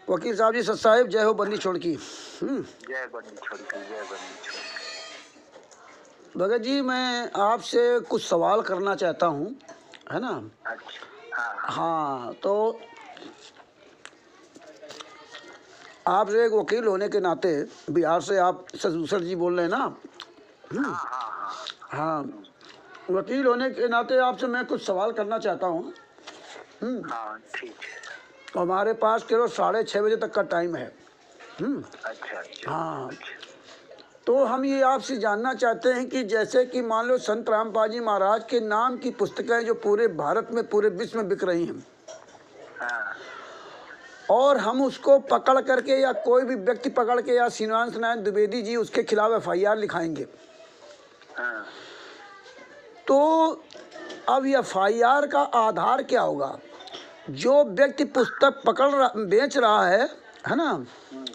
वकील साहब जी, सत साहिब, जय हो बंदी छोड़ की। जय बंदी छोड़ की, जय बंदी छोड़ की। भगत जी, मैं आपसे कुछ सवाल करना चाहता हूँ, है ना? अच्छा, हाँ हाँ, तो आप जो एक वकील होने के नाते, बिहार से आप सदूसर जी बोल रहे हैं ना? हाँ हाँ हाँ हाँ, वकील होने के नाते आपसे मैं कुछ सवाल करना चाहता हूँ। हाँ, ठीक है। हमारे पास केवल 6:30 बजे तक का टाइम है। अच्छा अच्छा हाँ, अच्छा। तो हम ये आपसे जानना चाहते हैं कि जैसे कि मान लो संत रामपाल जी महाराज के नाम की पुस्तकें जो पूरे भारत में, पूरे विश्व में बिक रही हैं, हाँ और हम उसको पकड़ करके या कोई भी व्यक्ति पकड़ के या श्रीनिवास नारायण द्विवेदी जी उसके खिलाफ FIR लिखाएंगे, हाँ तो अब FIR का आधार क्या होगा? जो व्यक्ति पुस्तक बेच रहा है ना, हम्म।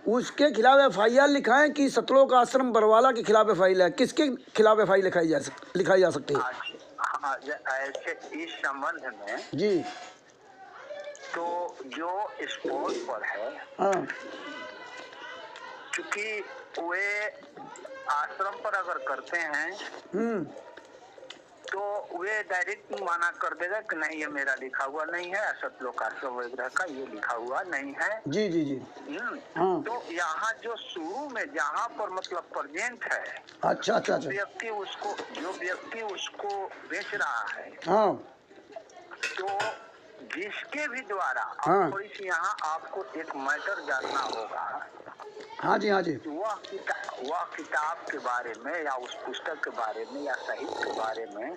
उसके खिलाफ FIR लिखाएं कि सतलोक आश्रम बरवाला के खिलाफ FIR, किसके खिलाफ FIR लिखाई जा सकती है? हाँ, ऐसे इस संबंध में जी। तो जो स्पॉट पर है, हाँ। क्योंकि वे आश्रम पर अगर करते हैं तो वे डायरेक्ट माना कर देगा कि नहीं, ये मेरा लिखा हुआ नहीं है, सतलोक आश्रम वगैरह का ये लिखा हुआ नहीं है। जी जी जी। हाँ। तो यहाँ जो शुरू में जहाँ पर मतलब प्रेजेंट है, अच्छा अच्छा अच्छा। जो व्यक्ति उसको बेच रहा है, हाँ तो जिसके भी द्वारा, हाँ। थोड़ी सी यहाँ आपको एक मैटर जानना होगा। हाँ जी, हाँ जी। वह किताब के बारे में या उस पुस्तक के बारे में या साहित्य के बारे में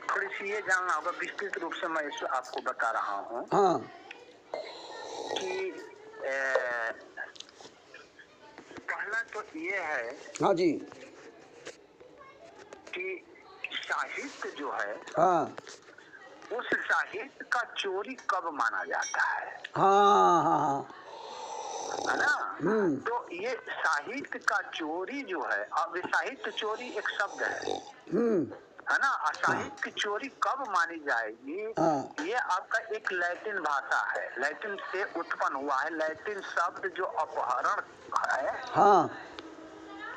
थोड़ी सी ये जानना होगा। विस्तृत रूप से मैं इसे आपको बता रहा हूँ। हाँ। कि पहला तो ये है, हाँ जी। कि साहित्य जो है, हाँ उस साहित्य का चोरी कब माना जाता है? हाँ हाँ है ना? तो ये साहित्य का चोरी जो है, अब साहित्य चोरी एक शब्द है ना? साहित्य की चोरी कब मानी जाएगी? ये आपका एक लैटिन भाषा है, लैटिन से उत्पन्न हुआ है। लैटिन शब्द जो अपहरण है, हाँ।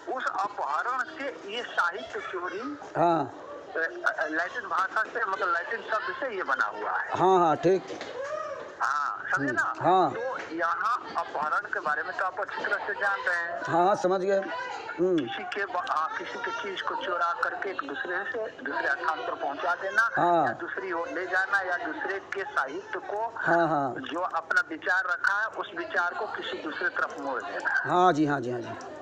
उस अपहरण से ये साहित्य चोरी, लैटिन भाषा से, मतलब लैटिन शब्द से ये बना हुआ है। हाँ हाँ, ठीक। हाँ, समझे ना? हाँ। तो यहाँ अपहरण के बारे में तो आप अच्छी तरह से जान रहे हैं। हाँ, समझ गए। किसी के चीज को चुरा करके एक दूसरे से दूसरे स्थान पर पहुंचा देना, या दूसरी ओर ले जाना, या दूसरे के साहित्य को, जो अपना विचार रखा है उस विचार को किसी दूसरे तरफ मोड़ देना। हाँ जी, हाँ जी, हाँ जी।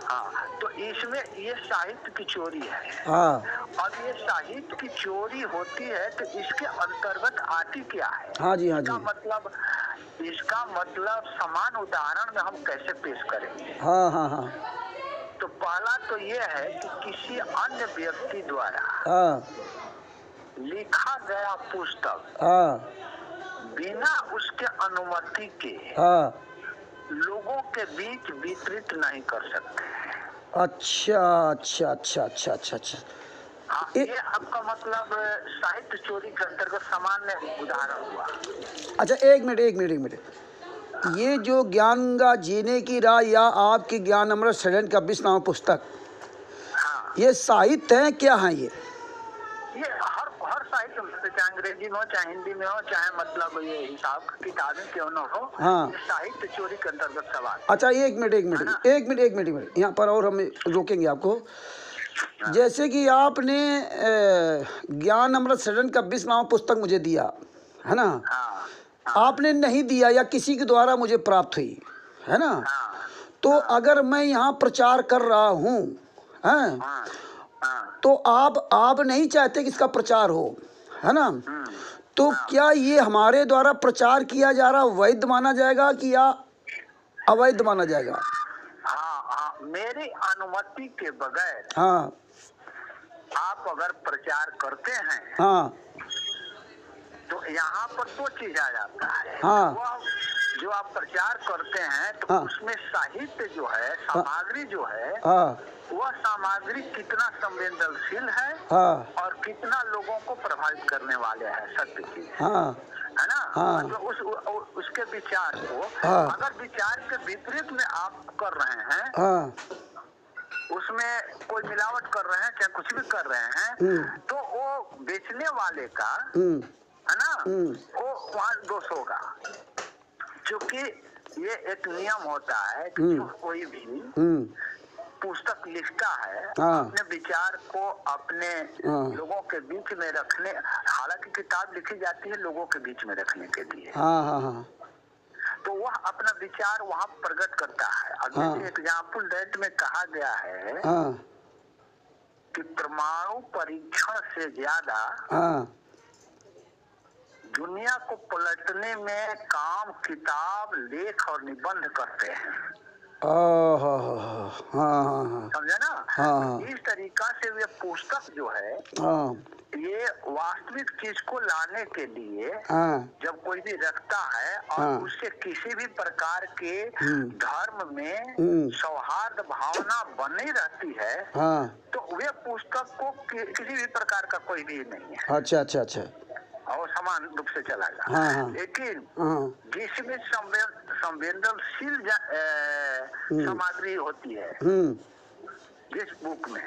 हाँ, तो इसमें ये साहित्य की चोरी है। अब ये साहित्य की चोरी होती है तो इसके अंतर्गत आती क्या है? हाँ जी, हाँ जी। इसका मतलब समान उदाहरण में हम कैसे पेश करेंगे? हाँ हाँ हाँ। तो पहला तो ये है कि किसी अन्य व्यक्ति द्वारा लिखा गया पुस्तक बिना उसके अनुमति के लोगों के बीच वितरित नहीं कर सकते। अच्छा अच्छा अच्छा अच्छा अच्छा अच्छा। हाँ, ये आपका मतलब साहित्य चोरी के अंतर्गत सामान्य उदाहरण हुआ। अच्छा, एक मिनट। ये जो ज्ञान जीने की राह या आपकी ज्ञान अमृत सृजन का 20 नाम पुस्तक, ये साहित्य है क्या है? ये हर साहित्य में, चाहे अंग्रेजी में हो, चाहे हिंदी में हो, चाहे मतलब ये हिसाब किताबें क्यों न हो, साहित्य चोरी के अंतर्गत सवाल। अच्छा, एक मिनट यहाँ पर और हम रोकेंगे आपको। जैसे कि आपने ज्ञान अमृत सृजन का 20 नाम पुस्तक मुझे दिया है ना, आपने नहीं दिया या किसी के द्वारा मुझे प्राप्त हुई है ना, तो अगर मैं यहाँ प्रचार कर रहा हूँ, तो आप नहीं चाहते कि इसका प्रचार हो, है ना? तो क्या ये हमारे द्वारा प्रचार किया जा रहा वैध माना जाएगा कि या अवैध माना जाएगा? मेरी अनुमति के बगैर आप अगर प्रचार करते हैं, तो यहाँ पर दो चीज आ जाता है। वह जो आप प्रचार करते हैं, तो उसमें साहित्य जो है, सामग्री जो है, वह सामग्री कितना संवेदनशील है और कितना लोगों को प्रभावित करने वाले है, सत्य की। है ना? हाँ। मतलब उसके विचार को हाँ। अगर विचार के विपरीत में आप कर रहे हैं, हाँ। उसमें कोई मिलावट कर रहे हैं, चाहे कुछ भी कर रहे हैं, तो वो बेचने वाले का, है ना, वो वहाँ दोष होगा। क्योंकि ये एक नियम होता है कि जो कोई भी पुस्तक लिखता है अपने विचार को अपने लोगों के बीच में रखने, हालांकि किताब लिखी जाती है लोगों के बीच में रखने के लिए, तो वह अपना विचार वहाँ प्रकट करता है। अब जैसे एग्जाम्पल डेट में कहा गया है कि परमाणु परीक्षण से ज्यादा दुनिया को पलटने में काम किताब, लेख और निबंध करते हैं। समझे ना? तो इस तरीका से वे पुस्तक जो है ये वास्तविक चीज को लाने के लिए जब कोई भी रखता है और उससे किसी भी प्रकार के धर्म में सौहार्द भावना बनी रहती है, तो वे पुस्तक को किसी भी प्रकार का कोई भी नहीं है। अच्छा अच्छा अच्छा। और समान रूप से चलाएगा। लेकिन जिसमें संवेदनशील सामग्री होती है जिस बुक में,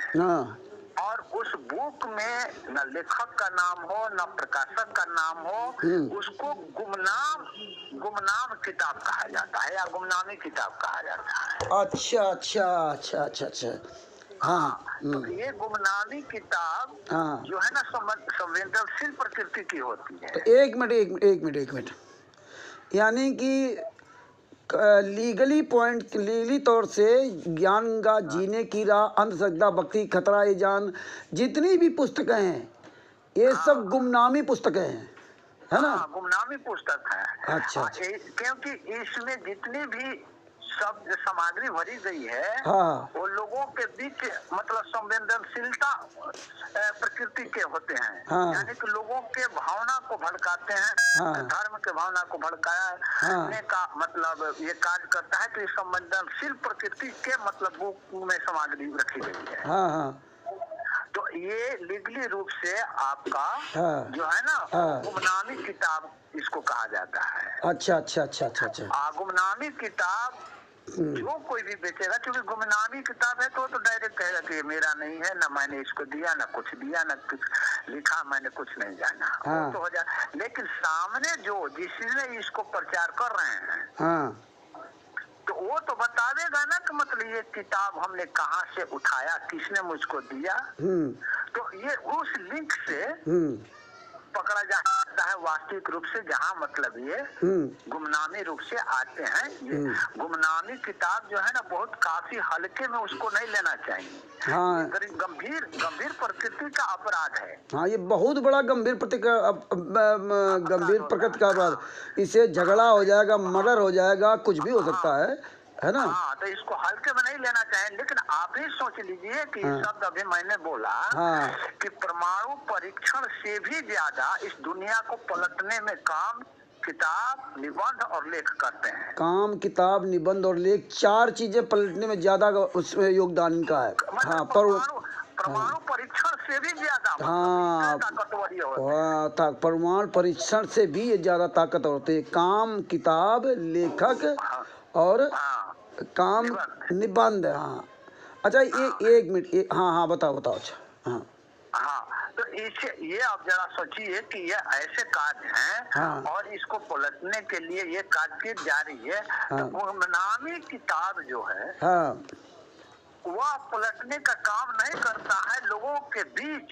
और उस बुक में न लेखक का नाम हो न प्रकाशक का नाम हो, उसको गुमनाम किताब कहा जाता है या गुमनामी किताब कहा जाता है। अच्छा अच्छा अच्छा अच्छा अच्छा। तो ये गुमनामी किताब जो है ना संवेदनशील प्रकृति की होती है। तो एक मिनट, यानी कि लीगली तौर से ज्ञान का जीने की राह, अंधश्रद्धा, भक्ति, खतरा ए जान, जितनी भी पुस्तकें हैं ये सब गुमनामी पुस्तकें हैं, है ना? गुमनामी पुस्तक है। अच्छा। क्योंकि इसमें जितनी भी शब्द सामग्री भरी गई है वो लोगों के बीच मतलब संवेदनशीलता प्रकृति के होते हैं। यानी कि लोगों के भावना को भड़काते हैं, धर्म के भावना को भड़काने का मतलब ये कार्य करता है। तो ये संवेदनशील प्रकृति के मतलब बुक में सामग्री रखी गई है। तो ये लीगली रूप से आपका जो है ना गुमनामी किताब इसको कहा जाता है। अच्छा अच्छा अच्छा अच्छा अच्छा। गुमनामी किताब जो कोई भी बेचेगा, क्योंकि गुमनामी किताब है तो डायरेक्ट कहेगा कि ये मेरा नहीं है, ना मैंने इसको दिया, ना कुछ दिया, ना कुछ लिखा, मैंने कुछ नहीं जाना। तो हो जाए। लेकिन सामने जो जिसने इसको प्रचार कर रहे हैं तो वो तो बतावेगा ना कि मतलब ये किताब हमने कहाँ से उठाया, किसने मुझको दिया। तो ये उस लिंक से पकड़ा जा सकता है वास्तविक रूप से, जहाँ मतलब ये गुमनामी रूप से आते हैं। ये गुमनामी किताब जो है ना बहुत काफी हल्के में उसको नहीं लेना चाहिए। गंभीर प्रकृति का अपराध है। ये बहुत बड़ा गंभीर प्रकृति का अपराध। इससे झगड़ा हो जाएगा, मर्डर हो जाएगा, कुछ भी हो सकता है ना? तो इसको हल्के में नहीं लेना चाहिए। लेकिन आप ही सोच लीजिए कि शब्द अभी मैंने बोला कि परमाणु परीक्षण से भी ज्यादा इस दुनिया को पलटने में काम, किताब, निबंध और लेख करते हैं। काम, किताब, निबंध और लेख, चार चीजें पलटने में ज्यादा उसमें योगदान इनका है। परमाणु परीक्षण से भी ज्यादा ताकतवर होते हैं। परमाणु परीक्षण से भी ये ज्यादा ताकतवर होते हैं। काम, किताब, लेखक और काम, निबंध। अच्छा एक मिनट, बताओ। अच्छा तो ये आप जरा सोचिए कि ये ऐसे कार्य हैं और इसको पलटने के लिए ये कार्य जारी है। तो गुमनामी किताब जो है वह पलटने का काम नहीं करता है, लोगों के बीच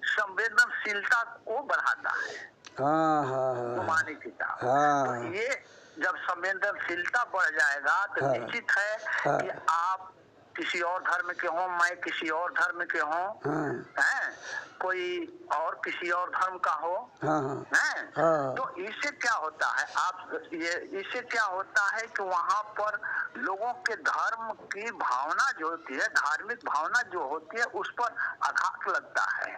संवेदनशीलता को बढ़ाता है। गुमनामी किताब तो ये जब संवेदनशीलता बढ़ जाएगा तो निश्चित है कि आप किसी और धर्म के हों, मैं किसी और धर्म के हों, कोई और किसी और धर्म का हो, तो इससे क्या होता है इससे क्या होता है कि वहाँ पर लोगों के धर्म की भावना जो होती है, धार्मिक भावना जो होती है, उस पर आघात लगता है,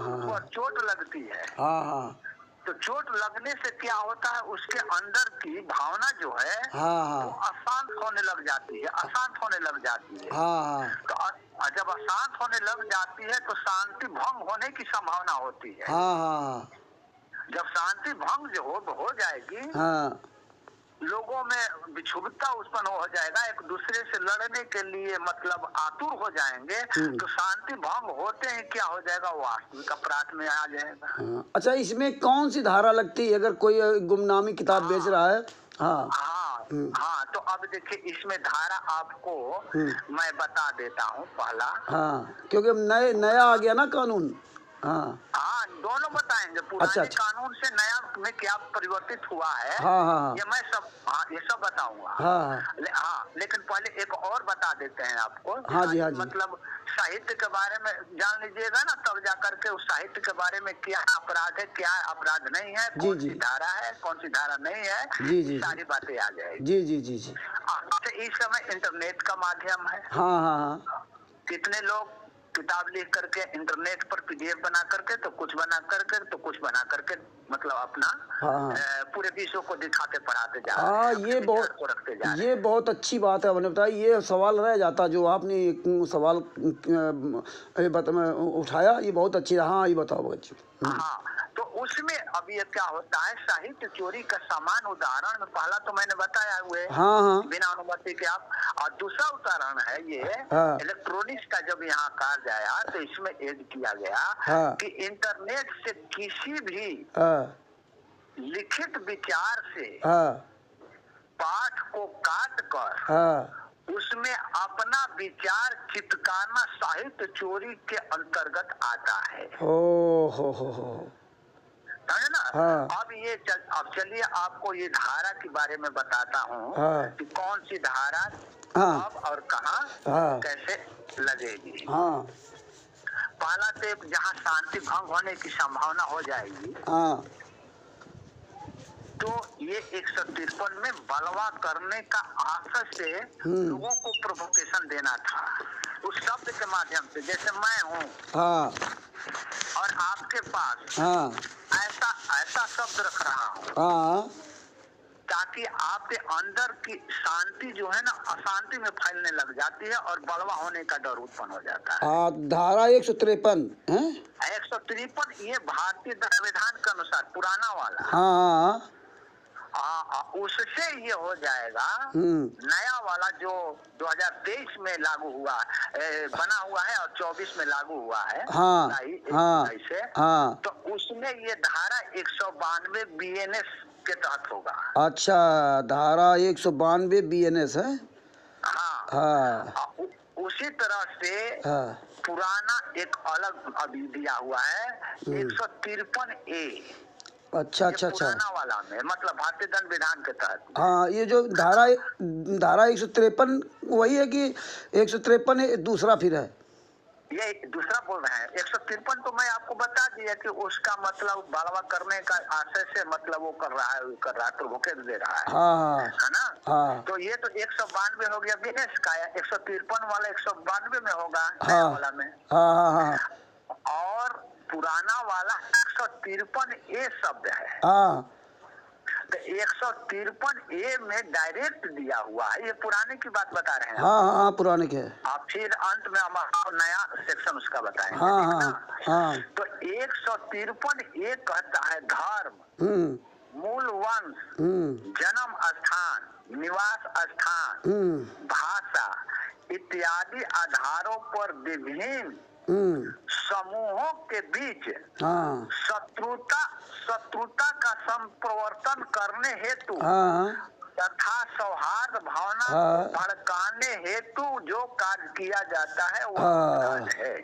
उस पर चोट लगती है। तो चोट लगने से क्या होता है, उसके अंदर की भावना जो है वो अशांत होने लग जाती है। तो जब अशांत होने लग जाती है तो शांति भंग होने की संभावना होती है। जब शांति भंग जो हो जाएगी, हाँ, लोगों में विक्षुब्धता उत्पन्न हो जाएगा, एक दूसरे से लड़ने के लिए मतलब आतुर हो जाएंगे, तो शांति भंग होते ही क्या हो जाएगा, वास्तविक अपराध में आ जाएगा। हाँ। अच्छा, इसमें कौन सी धारा लगती है अगर कोई गुमनामी किताब बेच रहा है? हाँ हाँ हाँ, तो अब देखिए इसमें धारा आपको मैं बता देता हूँ पहला। हाँ, क्योंकि नया आ गया ना कानून। हाँ हाँ, दोनों बताएंगे, पुराने अच्छा। कानून से नया में क्या परिवर्तित हुआ है। हाँ हाँ ये मैं सब ये सब बताऊंगा। हाँ लेकिन पहले एक और बता देते हैं आपको। हाँ जी, हाँ जी। मतलब साहित्य के बारे में जान लीजिएगा ना, तब जाकर के उस साहित्य के बारे में क्या अपराध है, क्या अपराध नहीं है, कौन सी धारा है, कौन सी धारा नहीं है, जी सारी बातें आ जाएगी। जी जी जी जी। इस समय इंटरनेट का माध्यम है। हाँ हाँ, कितने लोग किताब लिख करके इंटरनेट पर पीडीएफ बना करके, तो कुछ बना करके, तो कुछ बना करके, मतलब अपना पूरे विश्व को दिखाते पढ़ाते जा रहे हैं। हाँ, ये बहुत अच्छी बात है। आपने बताया, ये सवाल रह जाता जो आपने सवाल उठाया, ये बहुत अच्छी। हाँ, ये बताओ बच्चे। हाँ, तो उसमें अब ये क्या होता है, साहित्य चोरी का समान उदाहरण में पहला तो मैंने बताया हुए, हाँ, बिना अनुमति के आप। और दूसरा उदाहरण है ये इलेक्ट्रॉनिक्स का, जब यहाँ कार्य आया तो इसमें ऐड किया गया कि इंटरनेट से किसी भी लिखित विचार से पाठ को काट कर उसमें अपना विचार चिपकाना साहित्य चोरी के अंतर्गत आता है। हो है ना। अब चलिए आपको ये धारा के बारे में बताता हूँ कि कौन सी धारा कब और कहाँ कैसे लगेगी। पहला तो जहाँ शांति भंग होने की संभावना हो जाएगी, तो ये 153 में बलवा करने का आशय से लोगों को प्रोवोकेशन देना था उस शब्द के माध्यम से। जैसे मैं हूँ और आपके पास ऐसा शब्द रख रहा हूँ, ताकि आपके अंदर की शांति जो है ना अशांति में फैलने लग जाती है और बलवा होने का डर उत्पन्न हो जाता है। धारा 153 ये भारतीय संविधान के अनुसार पुराना वाला। उससे ये हो जाएगा, नया वाला जो 2023 में लागू हुआ बना हुआ है और 24 में लागू हुआ है से, तो उसमें ये धारा 192 BNS के तहत होगा। अच्छा, धारा 192 BNS है। उसी तरह से पुराना एक अलग अभी दिया हुआ है 153A। अच्छा पुराना वाला में मतलब भारतीय दंड विधान के तहत। ये जो धारा 153 वही है कि 153 दूसरा फिर है? ये दूसरा बोल रहे हैं। 153 तो मैं आपको बता दिया कि उसका मतलब बलवा करने का आशय से मतलब वो कर रहा है प्रोवोकेट दे रहा है। है ना। तो ये तो 192 हो गया BNS का, 153 वाला 192 में होगा नया वाला में। और पुराना वाला 153A शब्द है। तो 153A में डायरेक्ट दिया हुआ है। ये पुराने की बात बता रहे हैं। पुराने के। आप फिर अंत में हम आपको नया सेक्शन उसका बताएंगे। तो 153A कहता है धर्म, मूल वंश, जन्म स्थान, निवास स्थान, भाषा इत्यादि आधारों पर विभिन्न समूहों के बीच शत्रुता का संप्रवर्तन करने हेतु तथा सौहार्द भावना भड़काने हेतु जो कार्य किया जाता है वो अपराध है।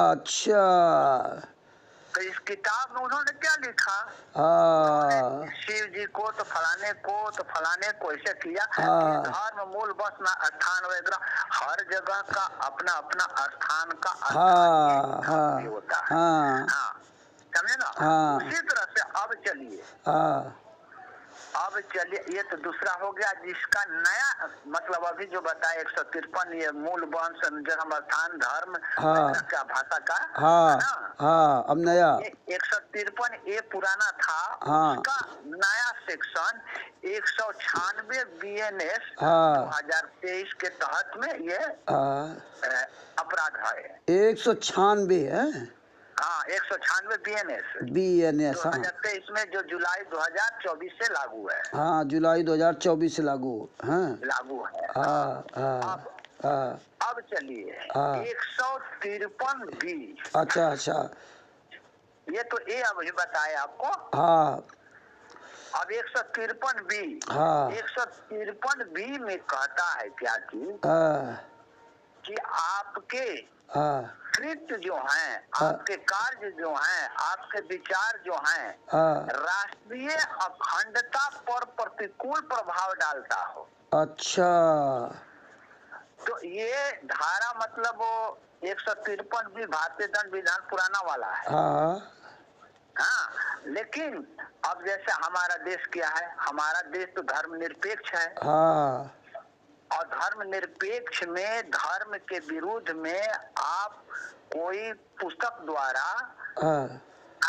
अच्छा, तो इस किताब में उन्होंने क्या लिखा, शिव जी को तो फलाने को ऐसे किया। धर्म मूल बस ना स्थान वगैरह हर जगह का अपना अपना स्थान का होता है। समझे ना। उसी तरह से अब चलिए ये तो दूसरा हो गया, जिसका नया मतलब अभी जो बताया 153 ये मूल वंश, जन्म स्थान, धर्म का, भाषा का। अब नया 153A पुराना था। उसका नया सेक्शन 196 BNS 2023 के तहत में ये अपराध है। 196 है। हाँ 196 BNS। हाँ 2023 में जो जुलाई 2024 से लागू है। हाँ जुलाई 2024 से लागू है। लागू है। हाँ हाँ हाँ। अब चलिए हाँ 153B। अच्छा अच्छा। ये तो ए अभी बताया आपको। हाँ अब 153B। हाँ 153B में कहता है क्या चीज हाँ कि आपके हाँ कृत्य जो हैं, आपके कार्य जो हैं, आपके विचार जो हैं, हाँ। राष्ट्रीय अखंडता पर प्रतिकूल प्रभाव डालता हो। अच्छा। तो ये धारा मतलब वो 153B भारतीय दंड विधान पुराना वाला है। हाँ हाँ, लेकिन अब जैसे हमारा देश क्या है, हमारा देश तो धर्मनिरपेक्ष है। हाँ और धर्मनिरपेक्ष में धर्म के विरुद्ध में आप कोई पुस्तक द्वारा हाँ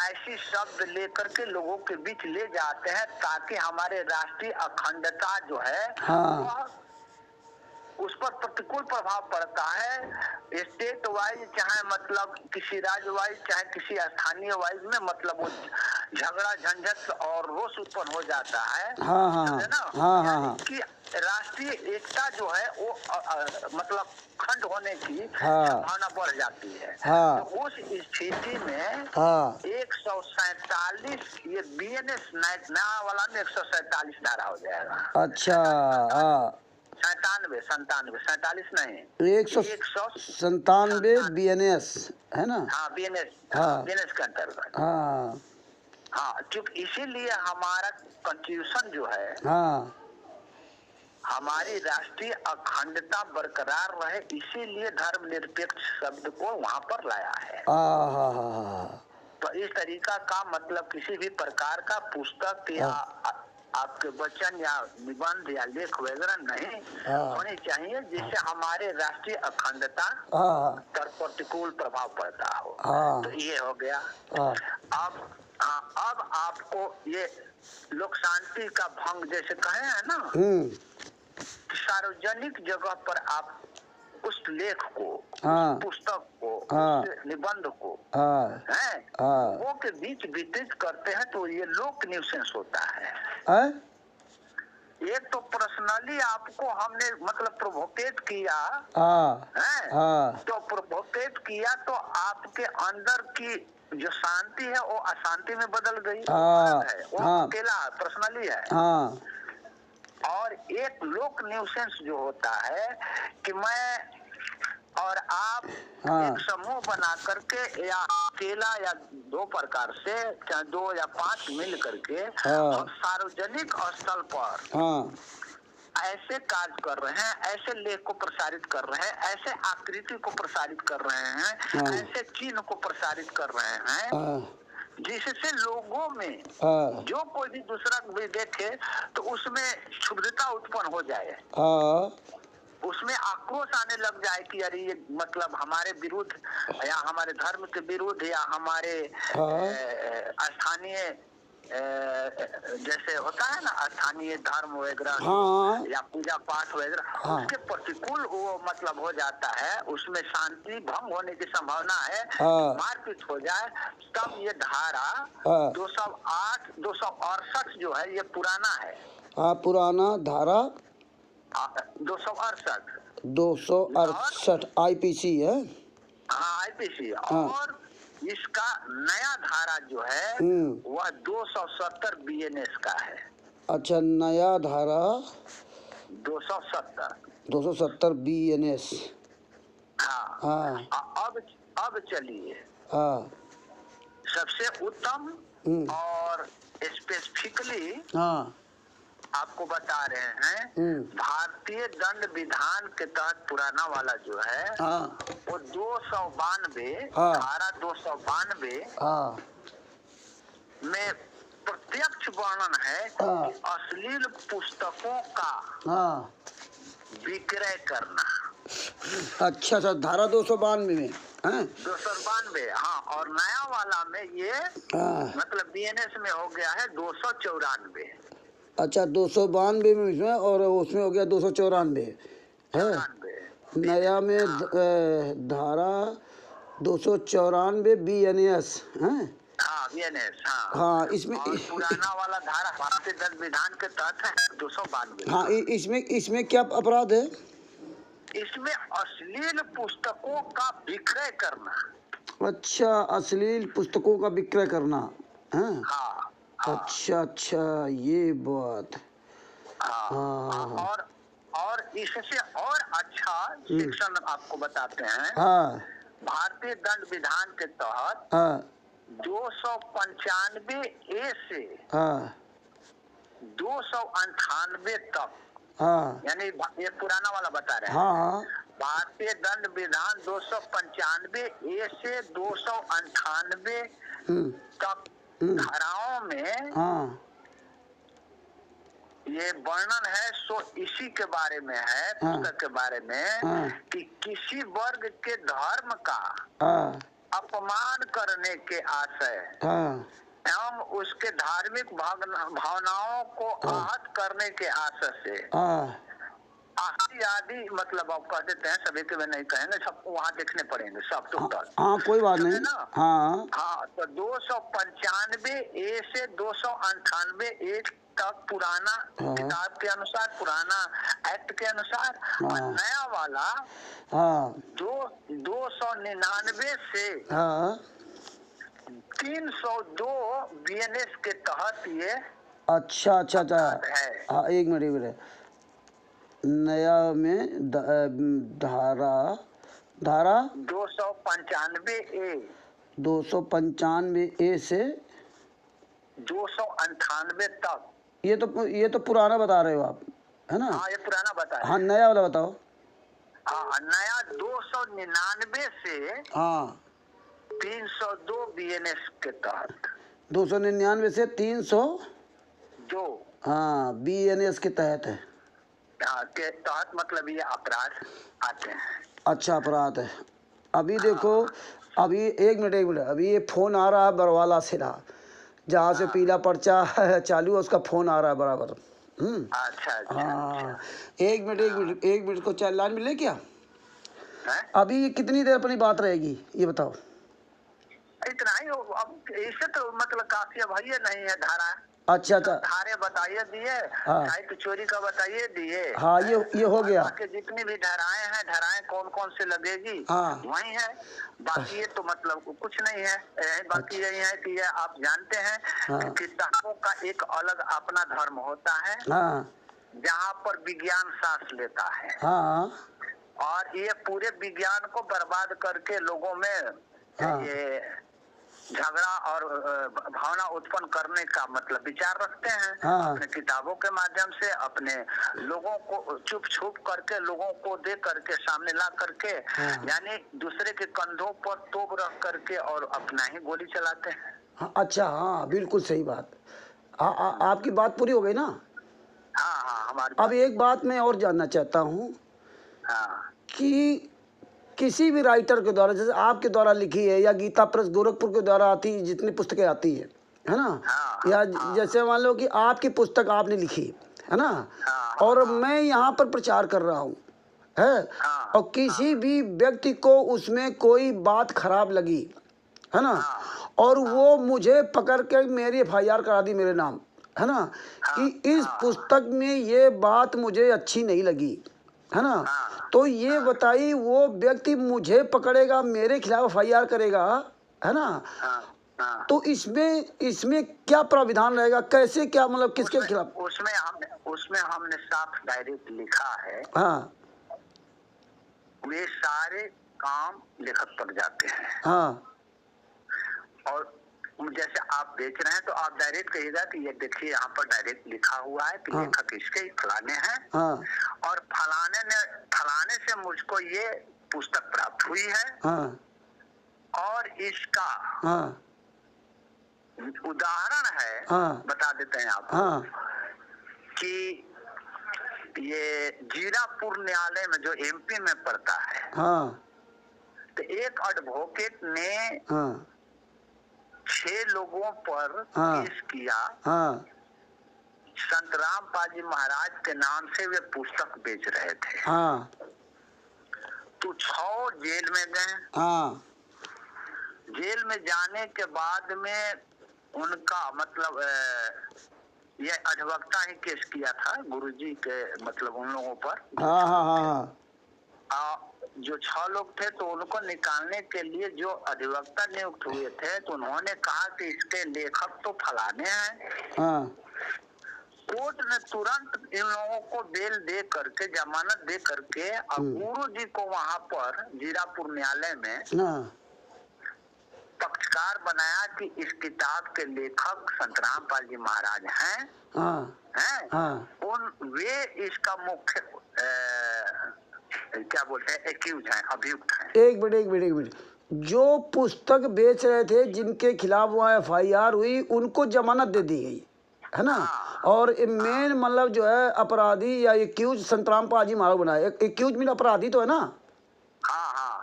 ऐसी शब्द लेकर के लोगों के बीच ले जाते हैं ताकि हमारे राष्ट्रीय अखंडता जो है हाँ। वह उस पर प्रतिकूल प्रभाव पड़ता है। स्टेट वाइज चाहे मतलब किसी राज्य वाइज चाहे किसी स्थानीय वाइज में मतलब वो झगड़ा झंझट और रोष उत्पन्न हो जाता है। हाँ हाँ समझे ना? हाँ हाँ हाँ। कि राष्ट्रीय एकता जो है वो मतलब खंड होने की हाँ संभावना बढ़ जाती है। हाँ। तो उस स्थिति में हाँ 147 ये BNS नया वाला में 147 धारा हो जाएगा। अच्छा। हाँ 97 नहीं 197 BNS है ना। हाँ BNS। हाँ BNS के अंतर्गत। हाँ हाँ क्योंकि इसीलिए हमारा कॉन्स्टिट्यूशन जो है हाँ हमारी राष्ट्रीय अखंडता बरकरार रहे इसीलिए धर्मनिरपेक्ष शब्द को वहाँ पर लाया है। हाँ। तो इस तरीका का मतलब किसी भी प्रकार का पुस्तक या आपके वचन या निबंध या लेख वगैरह नहीं होनी चाहिए जिससे हमारे राष्ट्रीय अखंडता पर प्रतिकूल प्रभाव पड़ता हो। तो ये हो गया। अब आपको ये लोक शांति का भंग जैसे कहे हैं ना, सार्वजनिक जगह पर आप उस लेख को, उस पुस्तक को, उस निबंध को वो के बीच वितरित करते हैं तो ये लोक न्यूसेंस होता है। एक तो पर्सनली आपको हमने मतलब प्रोवोकेट किया तो प्रोवोकेट किया तो आपके अंदर की जो शांति है वो अशांति में बदल गई है। वो अकेला पर्सनली है। और एक लोक न्यूसेंस जो होता है कि मैं और आप एक समूह बना करके या अकेला या दो प्रकार से चाहे 2 या 5 मिल करके हम सार्वजनिक स्थल पर ऐसे कार्य कर रहे हैं, ऐसे लेख को प्रसारित कर रहे हैं, ऐसे आकृति को प्रसारित कर रहे हैं, ऐसे चिन्ह को प्रसारित कर रहे हैं जिससे लोगों में जो कोई भी दूसरा भी देखे तो उसमें क्षुब्धता उत्पन्न हो जाए, उसमें आक्रोश आने लग जाए कि यार ये मतलब हमारे विरुद्ध या हमारे धर्म के विरुद्ध या हमारे स्थानीय जैसे होता है ना स्थानीय धर्म वगैरह या पूजा पाठ वगैरह उसके प्रतिकूल वो मतलब हो जाता है, उसमें शांति भंग होने की संभावना है, मारपीट हो जाए। तब ये धारा 208 268 जो है ये पुराना है। पुराना धारा 268 IPC है। IPC। और इसका नया धारा जो है वह 270 BNS का है। अच्छा नया धारा 270 BNS। अब चलिए सबसे उत्तम और स्पेसिफिकली आपको बता रहे हैं भारतीय दंड विधान के तहत पुराना वाला जो है वो 292 धारा 292 में प्रत्यक्ष वर्णन है कि अश्लील पुस्तकों का विक्रय करना। अच्छा सर धारा 292 में 292 और नया वाला में ये मतलब BNS में हो गया है 294। अच्छा 292 में इसमें और उसमें हो गया 294 है। नया में धारा 294 BNS हैं। हाँ BNS, हाँ हाँ इसमें और पुराना वाला धारा भारतीय दंड विधान के तहत है 292। हाँ इसमें क्या अपराध है? इसमें अश्लील पुस्तकों का विक्रय करना। अच्छा, अश्लील पुस्तकों का विक्रय करना है। हाँ, हाँ, अच्छा ये बात। हाँ, हाँ और इससे और अच्छा सेक्शन आपको बताते हैं। हाँ भारतीय दंड विधान के तहत हाँ 295A से हाँ 298 तक, हाँ यानी ये पुराना वाला बता रहे हैं। हाँ भारतीय दंड विधान 295A से 298 तक धाराओं में हाँ ये वर्णन है। सो इसी के बारे में है, पुस्तक के बारे में, कि किसी वर्ग के धर्म का अपमान करने के आशय एवं उसके धार्मिक भावनाओं को आहत करने के आशय से आदि मतलब आप कह देते हैं, सभी के में नहीं कहेंगे, सबको वहाँ देखने पड़ेंगे सब टोटल। हाँ कोई बात नहीं ना। हाँ हाँ तो 295A से 298A तक पुराना किताब के अनुसार, पुराना एक्ट के अनुसार, और नया वाला 299 से 302 BNS के तहत ये अच्छा हाँ एक मिनट नया में धारा 295A से 298 तक। ये तो पुराना बता रहे हो आप, है ना? हाँ ये पुराना बता रहे। हाँ नया वाला बताओ। हाँ नया 299 से 302 BNS के तहत। 299 से 302 हाँ BNS के तहत है। के तहत मतलब ये अपराध आते हैं। अच्छा अपराध है। अभी देखो अभी एक मिनट अभी ये फोन आ रहा है बरवाला से ना, जहाँ से पीला पर्चा चालू है उसका फोन आ रहा है बराबर। अच्छा हाँ एक मिनट को चार लाइन मिले क्या? अभी ये कितनी देर अपनी बात रहेगी ये बताओ? इतना ही अब इससे तो मतलब काफी अब ये नहीं है धारा। अच्छा धारे बताइए दिए, साहित्य चोरी का बताइए दिए। हाँ ये हो गया। बाकी जितनी भी धाराएं हैं, धाराएं कौन कौन से लगेगी वही है। बाकी ये तो मतलब कुछ नहीं है। बाकी यही है कि ये आप जानते हैं कि किताबों का एक अलग अपना धर्म होता है, जहाँ पर विज्ञान सांस लेता है। और ये पूरे विज्ञान को बर्बाद करके लोगों में ये झगड़ा और भावना उत्पन्न करने का मतलब विचार रखते हैं। अपने किताबों के माध्यम से अपने लोगों को चुप छुप करके, लोगों को दे करके, सामने ला करके, यानी दूसरे के कंधों पर तोप रख करके और अपना ही गोली चलाते हैं। अच्छा हाँ बिल्कुल सही बात। आपकी बात पूरी हो गई ना? हाँ हमारी। अब एक बात मैं और जानना चाहता हूँ कि किसी भी राइटर के द्वारा, जैसे आपके द्वारा लिखी है या गीता प्रेस गोरखपुर के द्वारा आती है, जितनी पुस्तकें आती है ना, या जैसे मान लो कि आपकी पुस्तक आपने लिखी है ना, और मैं यहाँ पर प्रचार कर रहा हूँ और किसी भी व्यक्ति को उसमें कोई बात खराब लगी है ना, और वो मुझे पकड़ के मेरी FIR करा दी मेरे नाम, है ना, कि इस पुस्तक में ये बात मुझे अच्छी नहीं लगी, है ना, तो ये बताइए वो व्यक्ति मुझे पकड़ेगा, मेरे खिलाफ FIR करेगा, है ना, तो इसमें क्या प्राविधान रहेगा? कैसे क्या मतलब किसके खिलाफ? उसमें हमने साफ डायरेक्ट लिखा है। वे सारे काम लेखक तक जाते हैं। और जैसे आप बेच रहे हैं तो आप डायरेक्ट कहिएगा कि ये देखिए यहाँ पर डायरेक्ट लिखा हुआ है कि लेखक इसके फलाने हैं और फलाने से मुझको ये पुस्तक प्राप्त हुई है और इसका उदाहरण है। बता देते हैं आपको कि ये जीरापुर न्यायालय में जो MP में पड़ता है, तो एक एडवोकेट ने 6 लोगों पर केस किया। संत रामपाल जी महाराज के नाम से वे पुस्तक बेच रहे थे। तो 6 जेल में गए जेल में जाने के बाद में उनका मतलब ये अधिवक्ता ही केस किया था गुरुजी के मतलब उन लोगों पर। हाँ हाँ हाँ हाँ। जो 6 लोग थे तो उनको निकालने के लिए जो अधिवक्ता नियुक्त हुए थे तो उन्होंने कहा कि इसके लेखक तो फलाने हैं। हाँ। कोर्ट ने तुरंत इन लोगों को बेल दे करके, जमानत दे करके और गुरु जी को वहां पर जीरापुर न्यायालय में पक्षकार बनाया कि इस किताब के लेखक संत रामपाल जी महाराज हैं। वे इसका मुख्य क्या बोलते हैं, एक्यूज हैं, अभियुक्त हैं। एक मिनट, जो पुस्तक बेच रहे थे, जिनके खिलाफ वहाँ FIR हुई, उनको जमानत दे दी गई है ना। और मेन मतलब जो है अपराधी या एक्यूज संत रामपाल जी महाराज बनाए। एक्यूज मीन अपराधी तो है ना।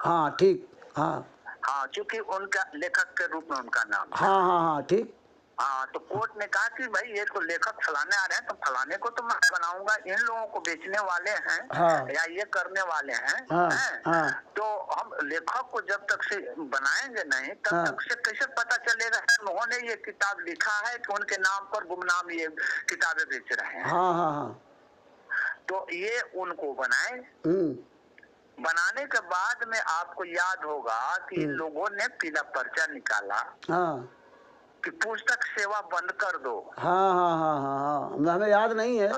हाँ ठीक। हाँ चूंकि उनका लेखक के रूप में उनका नाम। हाँ ठीक। तो कोर्ट ने कहा कि भाई ये तो लेखक फलाने आ रहे हैं तो फलाने को तो मैं बनाऊंगा, इन लोगों को बेचने वाले हैं या ये करने वाले हैं। तो हम लेखक को जब तक से बनाएंगे नहीं तब तक से कैसे पता चलेगा उन्होंने ये किताब लिखा है कि उनके नाम पर गुमनाम ये किताबें बेच रहे हैं। तो ये उनको बनाए। बनाने के बाद में आपको याद होगा कि इन लोगों ने पीला पर्चा निकाला कि पुस्तक सेवा बंद कर दो। हमें याद नहीं है।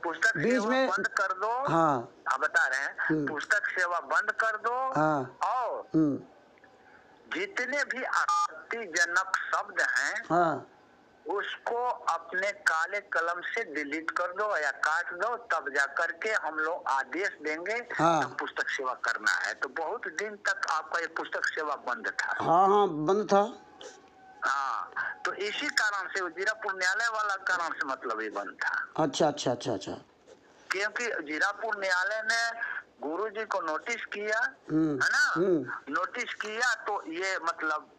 पुस्तक बीच सेवा में बंद कर दो। आप बता रहे हैं पुस्तक सेवा बंद कर दो। और जितने भी आपत्तिजनक शब्द हैं उसको अपने काले कलम से डिलीट कर दो या काट दो, तब जा करके हम लोग आदेश देंगे तो पुस्तक सेवा करना है। तो बहुत दिन तक आपका ये पुस्तक सेवा बंद था। बंद था। तो इसी कारण से जीरापुर न्यायालय वाला कारण से मतलब ये बंद था। अच्छा। क्योंकि जीरापुर न्यायालय ने गुरुजी को नोटिस किया है ना। नोटिस किया तो ये मतलब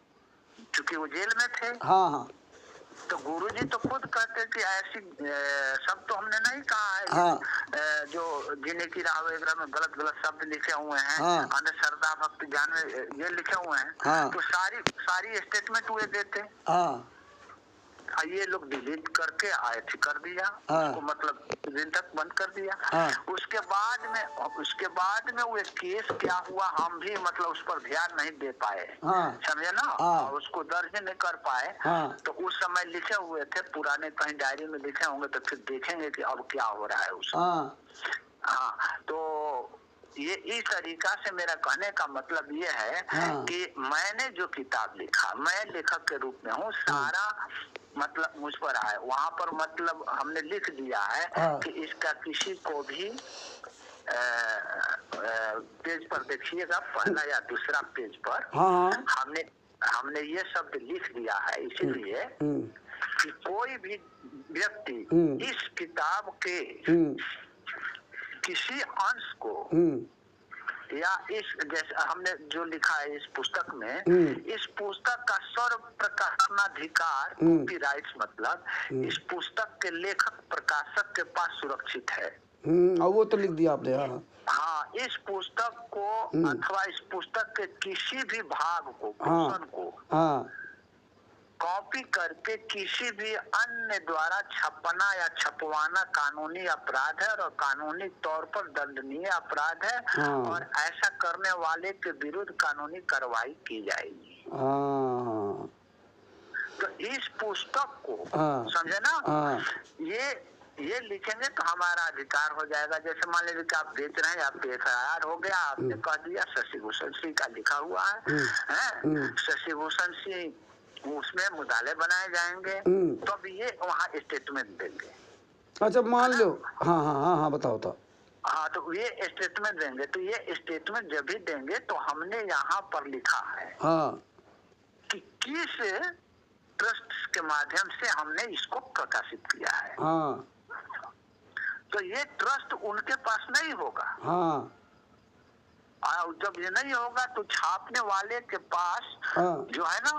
चूंकि वो जेल में थे। तो गुरुजी तो खुद कहते कि ऐसी सब तो हमने नहीं कहा है। जो जीने की राह वगैरह में गलत शब्द लिखे हुए हैं, अंधश्रद्धा भक्ति ज्ञान में ये लिखे हुए हैं। तो सारी स्टेटमेंट हुए देते। ये लोग डिलीट करके आयत कर दिया। उसको मतलब दिन तक बंद कर दिया। उसके बाद में वो केस क्या हुआ हम भी मतलब उस पर ध्यान नहीं दे पाए। समझे ना। उसको दर्ज नहीं कर पाए। तो उस समय लिखे हुए थे पुराने कहीं डायरी में लिखे होंगे तो फिर देखेंगे कि अब क्या हो रहा है उसमें। तो ये इस तरीका से मेरा कहने का मतलब ये है कि मैंने जो किताब लिखा, मैं लेखक के रूप में हूँ, सारा मतलब मुझ पर आए। वहाँ पर मतलब हमने लिख दिया है कि इसका किसी को भी पेज पर देखिएगा, पहला या दूसरा पेज पर हमने ये शब्द लिख दिया है इसीलिए कि कोई भी व्यक्ति इस किताब के किसी अंश को या इस जैसे हमने जो लिखा है इस पुस्तक में, इस पुस्तक का सर्व प्रकाशनाधिकार कॉपीराइट्स मतलब इस पुस्तक के लेखक प्रकाशक के पास सुरक्षित है। वो तो लिख दिया आपने। इस पुस्तक को अथवा इस पुस्तक के किसी भी भाग को, पोर्शन को कॉपी करके किसी भी अन्य द्वारा छपना या छपवाना कानूनी अपराध है और कानूनी तौर पर दंडनीय अपराध है। और ऐसा करने वाले के विरुद्ध कानूनी कार्रवाई की जाएगी। तो इस पुस्तक को समझे ना, ये लिखेंगे तो हमारा अधिकार हो जाएगा। जैसे मान लीजिए कि आप बेच रहे हैं, आपके FIR हो गया, आपने कह दिया शशि भूषण सिंह का लिखा हुआ है। शशि भूषण सिंह उसमें मुदाले बनाए जाएंगे तो अब ये वहाँ स्टेटमेंट देंगे। अच्छा मान लो। बताओ। तो ये स्टेटमेंट देंगे। तो ये स्टेटमेंट जब भी देंगे तो हमने यहाँ पर लिखा है कि किस ट्रस्ट के माध्यम से हमने इसको प्रकाशित किया है। तो ये ट्रस्ट उनके पास नहीं होगा। जब ये नहीं होगा तो छापने वाले के पास जो है ना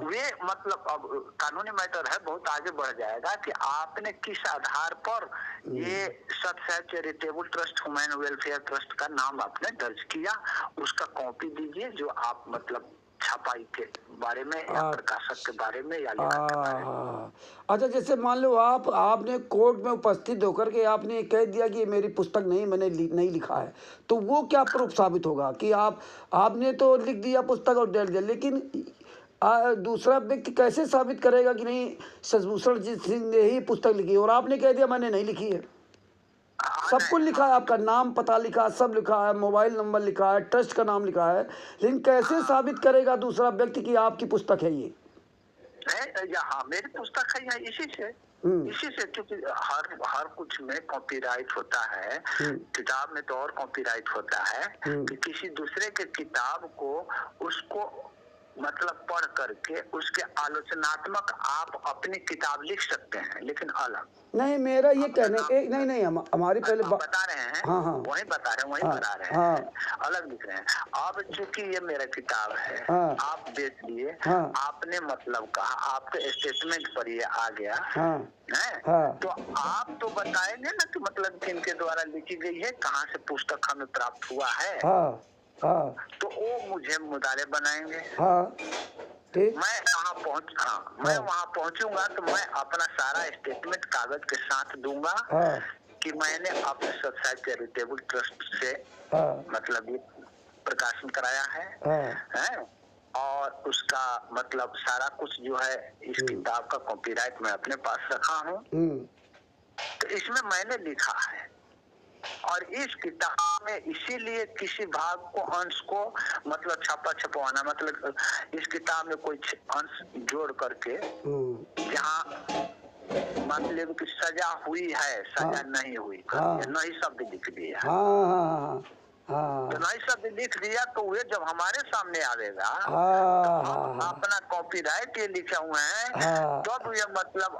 वे मतलब अब कानूनी मैटर है, बहुत आगे बढ़ जाएगा कि आपने किस आधार पर ये सत्य charitable trust human welfare trust का नाम आपने दर्ज किया, उसका कॉपी दीजिए जो आप मतलब छपाई के बारे में या प्रकाशक के बारे में या लेखक के बारे में। अच्छा, जैसे मान लो आपने कोर्ट में उपस्थित होकर के आपने कह दिया कि ये मेरी पुस्तक नहीं, मैंने नहीं लिखा है, तो वो क्या प्रूफ साबित होगा कि आपने तो लिख दिया पुस्तक और दे दिया, लेकिन दूसरा व्यक्ति कैसे साबित करेगा कि नहीं शशिभूषण जी सिंह ने ही पुस्तक लिखी और आपने कह दिया मैंने नहीं लिखी है? सब कुछ लिखा है, आपका नाम पता लिखा है, सब लिखा है, मोबाइल नंबर लिखा है, ट्रस्ट का नाम लिखा है, लेकिन कैसे साबित करेगा दूसरा व्यक्ति कि आपकी पुस्तक है ये? हाँ, मेरी पुस्तक है इसी से क्योंकि हर कुछ में कॉपीराइट होता है। किताब में तो और कॉपीराइट होता है कि किसी दूसरे के किताब को उसको मतलब पढ़ करके उसके आलोचनात्मक आप अपनी किताब लिख सकते हैं, लेकिन अलग नहीं। मेरा ये कहने नहीं हमारी पहले बता रहे हैं। हाँ, वही बता रहे हैं, वही बता रहे हैं, अलग लिख रहे हैं। अब चूंकि ये मेरा किताब है, आप देख लिए, आपने मतलब कहा, आपके स्टेटमेंट पर ये आ गया है, तो आप तो बताएंगे ना कि मतलब किनके द्वारा लिखी गई है, कहाँ से पुस्तक हमें प्राप्त हुआ है। तो वो मुझे मुदाले बनाएंगे। मैं वहाँ पहुँचूंगा तो मैं अपना सारा स्टेटमेंट कागज के साथ दूंगा कि मैंने अपने सत्साई चैरिटेबल ट्रस्ट से मतलब ये प्रकाशन कराया है, और उसका मतलब सारा कुछ जो है इस किताब का कॉपीराइट मैं अपने पास रखा हूँ। तो इसमें मैंने लिखा है, और इस किताब में इसीलिए किसी भाग को अंश को मतलब छपवाना, मतलब इस किताब में कोई अंश जोड़ करके जहाँ मतलब कि सजा हुई है, सजा नहीं हुई, नहीं शब्द लिख दिया। तो नहीं शब्द लिख दिया तो वे जब हमारे सामने आवेगा तो हम अपना कॉपीराइट ये लिखे हुए हैं, तब ये मतलब